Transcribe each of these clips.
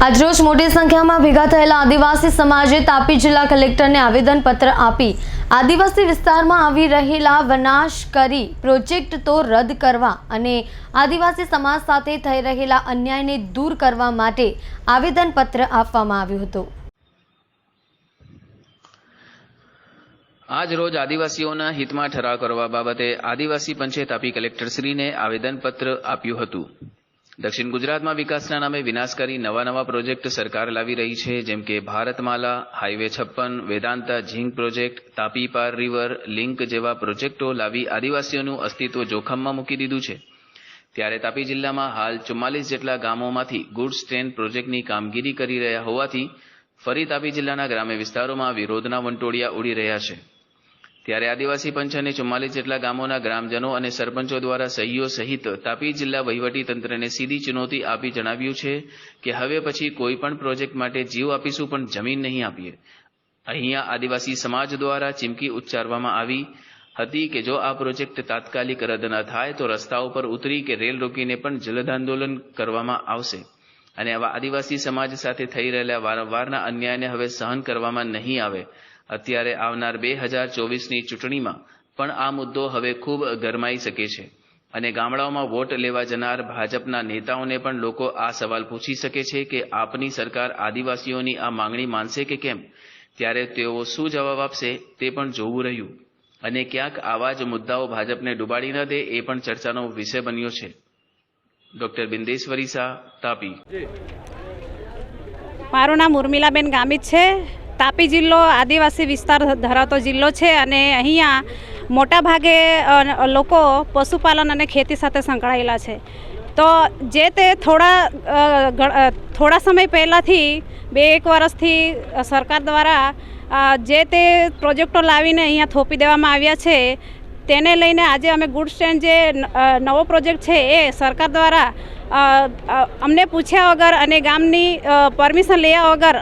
આજરોજ મોટી સંખ્યામાં ભેગા થયેલા આદિવાસી સમાજે તાપી જિલ્લા કલેક્ટરને આવેદનપત્ર આપી આદિવાસી વિસ્તારમાં આવી રહેલા વિનાશકારી પ્રોજેક્ટ તો રદ કરવા અને આદિવાસી સમાજ સાથે થઈ રહેલા અન્યાયને દૂર કરવા માટે આવેદનપત્ર આપવામાં આવ્યું હતું। આજ રોજ આદિવાસીઓના હિતમાં ઠરાવ કરવા બાબતે આદિવાસી પંચે તાપી કલેક્ટરશ્રીને આવેદનપત્ર આપ્યું હતું। દક્ષિણ ગુજરાતમાં વિકાસના નામે વિનાશકારી નવા પ્રોજેક્ટ સરકાર લાવી રહી છે, જેમ કે ભારતમાલા, હાઈવે 56, વેદાંતા ઝીંક પ્રોજેક્ટ, તાપી પાર રિવર લિંક જેવા પ્રોજેક્ટો લાવી આદિવાસીઓનું અસ્તિત્વ જોખમમાં મૂકી દીધું છે। ત્યારે તાપી જિલ્લામાં હાલ 44 જેટલા ગામોમાંથી ગુડ્સ ટ્રેન પ્રોજેક્ટની કામગીરી કરી રહ્યા હોવાથી ફરી તાપી જિલ્લાના ગ્રામ્ય વિસ્તારોમાં વિરોધના વંટોળિયા ઉડી રહ્યા છે। ત્યારે આદિવાસી પંચ અને 44 જેટલા ગામોના ગ્રામજનો અને સરપંચો દ્વારા સહીઓ સહિત તાપી જિલ્લા વહીવટી તંત્રને સીધી ચુનૌતી આપી જણાવ્યું છે કે હવે પછી કોઈ પણ પ્રોજેક્ટ માટે જીવ આપીશું પણ જમીન નહીં આપીએ। અહીંયા આદિવાસી સમાજ દ્વારા ચીમકી ઉચ્ચારવામાં આવી હતી કે જો આ પ્રોજેક્ટ તાત્કાલિક રદ ન થાય તો રસ્તાઓ પર ઉતરી કે રેલ રોકીને પણ જલદ આંદોલન કરવામાં આવશે અને આવા આદિવાસી સમાજ સાથે થઈ રહેલા વારંવારના અન્યાયને હવે સહન કરવામાં નહીં આવે। અત્યારે આવનાર 2024ની ચૂંટણીમાં પણ આ મુદ્દો હવે ખૂબ ગરમાઈ શકે છે અને ગામડાઓમાં વોટ લેવા જનાર ભાજપના નેતાઓને પણ લોકો આ સવાલ પૂછી શકે છે કે આપની સરકાર આદિવાસીઓની આ માંગણી માનશે કે કેમ। ત્યારે તેઓ શું જવાબ આપશે તે પણ જોવું રહ્યું અને ક્યાંક આવા જ મુદ્દાઓ ભાજપને ડૂબાડી ન દે એ પણ ચર્ચાનો વિષય બન્યો છે। ડોક્ટર બિંદેશ્વરી શાહ, તાપી। મારું નામ ઉર્મિલાબેન ગામિત છે। તાપી જિલ્લો આદિવાસી વિસ્તાર ધરાવતો જિલ્લો છે અને અહીંયા મોટા ભાગે લોકો પશુપાલન અને ખેતી સાથે સંકળાયેલા છે। તો જે તે થોડા સમય પહેલાંથી 2-1 વર્ષથી સરકાર દ્વારા જે તે પ્રોજેક્ટો લાવીને અહીંયા થોપી દેવામાં આવ્યા છે, તેને લઈને આજે અમે ગુડ્સ ટ્રેન જે નવો પ્રોજેક્ટ છે એ સરકાર દ્વારા અમને પૂછ્યા વગર અને ગામની પરમિશન લેયા વગર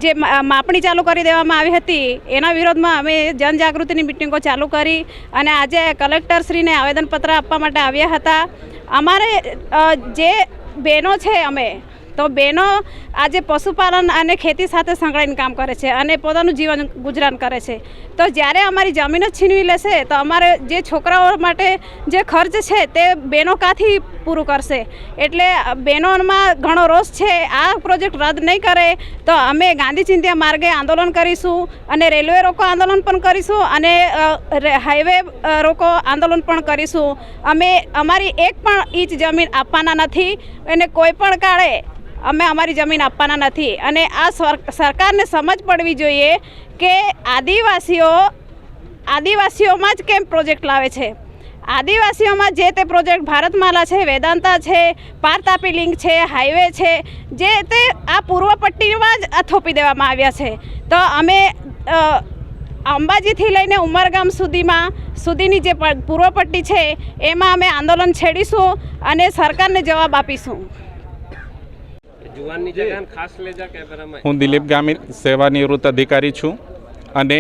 જે માપણી ચાલુ કરી દેવામાં આવી હતી એના વિરોધમાં અમે જનજાગૃતિની મિટિંગો ચાલુ કરી અને આજે કલેક્ટરશ્રીને આવેદનપત્ર આપવા માટે આવ્યા હતા। અમારે જે બહેનો છે અમે તો બહેનો આજે પશુપાલન અને ખેતી સાથે સંકળાઈને કામ કરે છે અને પોતાનું જીવન ગુજરાન કરે છે। તો જ્યારે અમારી જમીન જ છીનવી લેશે તો અમારે જે છોકરાઓ માટે જે ખર્ચ છે તે બહેનો કાથી પૂરું કરશે। એટલે બહેનોમાં ઘણો રોષ છે। આ પ્રોજેક્ટ રદ નહીં કરે તો અમે ગાંધી ચિંધ્યા માર્ગે આંદોલન કરીશું અને રેલવે રોકો આંદોલન પણ કરીશું અને હાઈવે રોકો આંદોલન પણ કરીશું। અમે અમારી એક પણ ઇંચ જમીન આપવાના નથી અને કોઈ પણ કાળે અમે અમારી જમીન આપવાના નથી અને આ સરકારને સમજ પડવી જોઈએ કે આદિવાસીઓમાં જ કેમ પ્રોજેક્ટ લાવે છે। આદિવાસીઓમાં જે તે પ્રોજેક્ટ ભારતમાલા છે, વેદાંતા છે, પાર તાપી લિંક છે, હાઈવે છે, જે તે આ પૂર્વ પટ્ટીમાં જ થોપી દેવામાં આવ્યા છે। તો અમે અંબાજીથી લઈને ઉમરગામ સુધીની જે પૂર્વ પટ્ટી છે એમાં અમે આંદોલન છેડીશું અને સરકારને જવાબ આપીશું। હું દિલીપ ગામિત સેવાનિવૃત્ત અધિકારી છું અને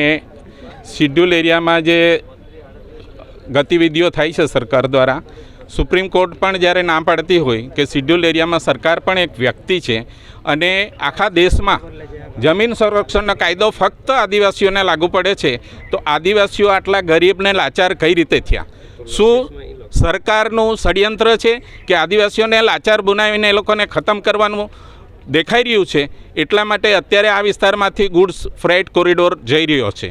શિડ્યુલ એરિયામાં જે ગતિવિધિઓ થાય છે સરકાર દ્વારા, સુપ્રીમ કોર્ટ પણ જ્યારે ના પાડતી હોય કે શિડ્યુલ એરિયામાં સરકાર પણ એક વ્યક્તિ છે અને આખા દેશમાં જમીન સંરક્ષણનો કાયદો ફક્ત આદિવાસીઓને લાગુ પડે છે, તો આદિવાસીઓ આટલા ગરીબને લાચાર કઈ રીતે થયા? શું સરકારનું ષડયંત્ર છે કે આદિવાસીઓને લાચાર બનાવીને એ લોકોને ખતમ કરવાનું દેખાઈ રહ્યું છે? એટલા માટે અત્યારે આ વિસ્તારમાંથી ગુડ્સ ફ્રેટ કોરિડોર જઈ રહ્યો છે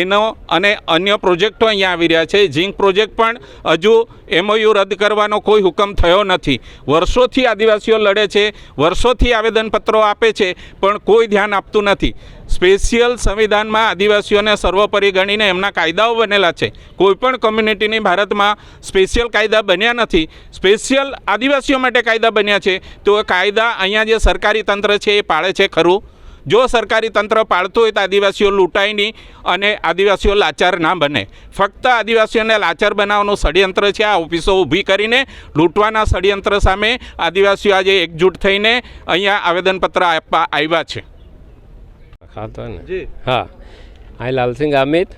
એનો અને અન્ય પ્રોજેક્ટો અહીંયા આવી રહ્યા છે। ઝીંક પ્રોજેક્ટ પણ હજુ MOU રદ કરવાનો કોઈ હુકમ થયો નથી। વર્ષોથી આદિવાસીઓ લડે છે, વર્ષોથી આવેદનપત્રો આપે છે પણ કોઈ ધ્યાન આપતું નથી। સ્પેશિયલ સંવિધાનમાં આદિવાસીઓને સર્વોપરી ગણીને એમના કાયદાઓ બનેલા છે। કોઈપણ કમ્યુનિટીની ભારતમાં સ્પેશિયલ કાયદા બન્યા નથી, સ્પેશિયલ આદિવાસીઓ માટે કાયદા બન્યા છે। તો એ કાયદા અહીંયા જે સરકારી તંત્ર છે એ પાળે છે ખરું? જો સરકારી તંત્ર પાળતું હોય તો આદિવાસીઓ લૂંટાય નહીં અને આદિવાસીઓ લાચાર ના બને। ફક્ત આદિવાસીઓને લાચાર બનાવવાનું ષડયંત્ર છે। આ ઓફિસો ઊભી કરીને લૂંટવાના ષડયંત્ર સામે આદિવાસીઓ આજે એકજૂટ થઈને અહીંયા આવેદનપત્ર આપવા આવ્યા છે। हाँ, लाल सिंह गामित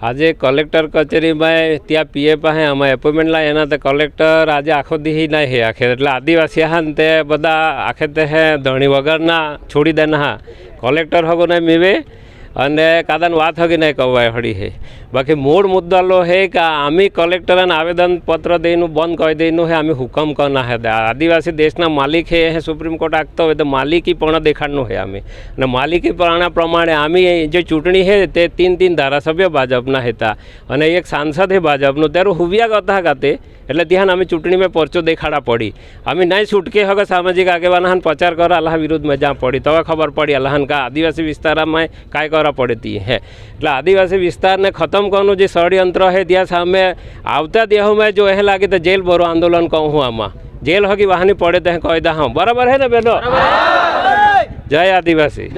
આજે કલેક્ટર કચેરીમાં ત્યાં પીએ પાસે અમે એપોઇન્ટમેન્ટ લાવી એના તો કલેક્ટર આજે આખો દી નહીં હે આખે એટલે આદિવાસી હા ને તે બધા આખે તે હે ધણી વગરના છોડી દે હા કલેક્ટર હગો નહીં મીવે અને કાદાન વાત હગી નહીં કવાય હળી હે બાકી મૂળ મુદ્દાલો હે કે આम्ही કલેક્ટરને આવેદનપત્ર દઈનું બંધ કરી દઈનું હે આम्ही હુકમ કરના હે આદિવાસી દેશના માલિક હે સુપ્રીમ કોર્ટ આગતો હોય તો માલિકી પણ દેખાડનું હે આम्ही અને માલિકી પણ પ્રમાણે આम्ही જે ચૂંટણી હે તે 3 ધારાસભ્ય ભાજપના હતા અને એક સાંસદ હે ભાજપનું ત્યારે હુવિયા હતા ગાતે એટલે ત્યાં અમે ચૂંટણીમાં પરચો દેખાડા પડી અમે નહીં છૂટકે હવે સામાજિક આગેવાન પ્રચાર કરવા અલ્લાહ વિરુદ્ધમાં જ્યાં પડી તો ખબર પડી અલ્લાહન કા આદિવાસી વિસ્તારમાં કાંઈ કરવા પડતી હે એટલે આદિવાસી વિસ્તારને ખતમ કરવાનું જે ષડયંત્ર હે ત્યાં સામે આવતા દેહોમાં જો એ લાગે તો જેલ ભરો આંદોલન કહું હું આમાં જેલ હકી વાહની પડે તો કહી દા હા બરાબર હે ને બેનો જય આદિવાસી.